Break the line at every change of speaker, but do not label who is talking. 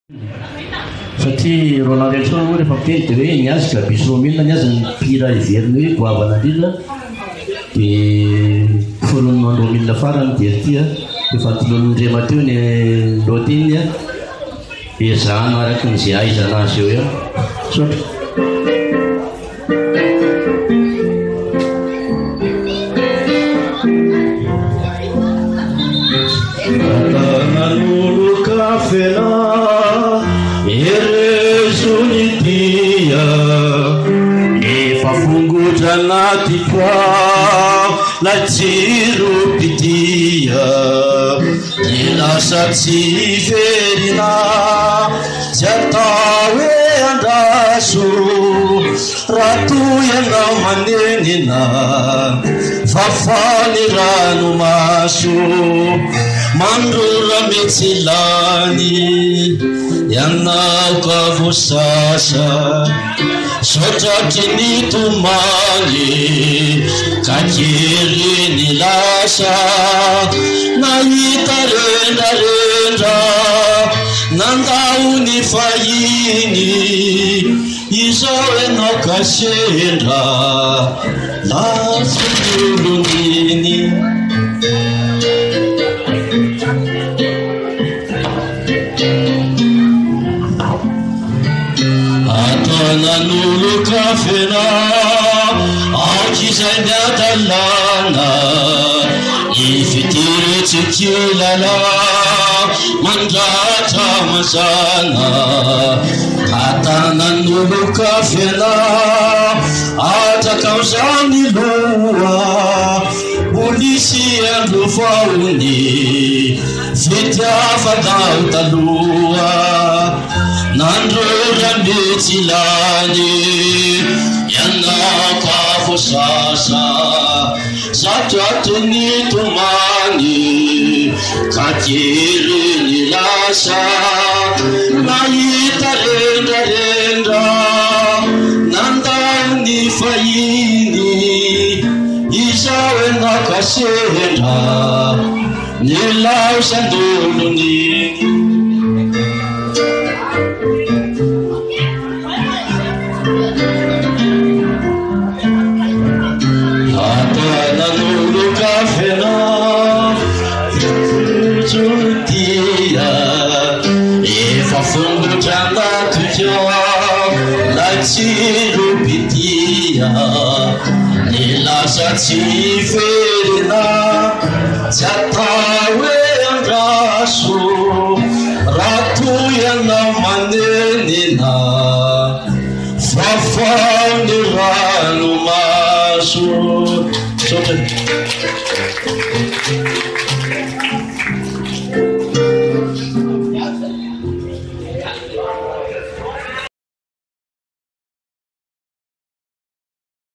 Satria Ronald Elson rehefa miteny dia hoe niazy ka bisy romilina niazy ny pira iveriny hoe goavana indrindra dia foron'ny andromilina farany dia tia efa tilon'indrema teo ny loatiny a ezahana araky nyzay aizana azy eo ihany sotra
atanan'olo kafena erezony dia efa fongotra anaty poa la jiro pitia ny lasa tsy verina tsy atao hoe andraso raha toy anao manenina fafany ranomaso mandrora metsilany yanao ka vosasa sotratry ny tomany ka kery ny lasa nahita rendrarendra nandao ny fahiny izao enao ka sendra lasoloniny atanan'olo kafena akizay miadalana ifitiretsikilala mandratra mazana atanan'olo kafena atakao zany loa polisy andro faony fitiafanao taloha nandrora metsilany yanao ka vosasa satrato ny tomany ka kery ny lasa nahita rendrarendra nandao ny fahiny izao enao ka sendra ny lao sandolony atanan'olo kafena jodia efa fongotra anaty poa la jiro pitia ny lasa tsy verina tsy atao hoe andraso raha toy anao manenina fafao ny ranomaso sotra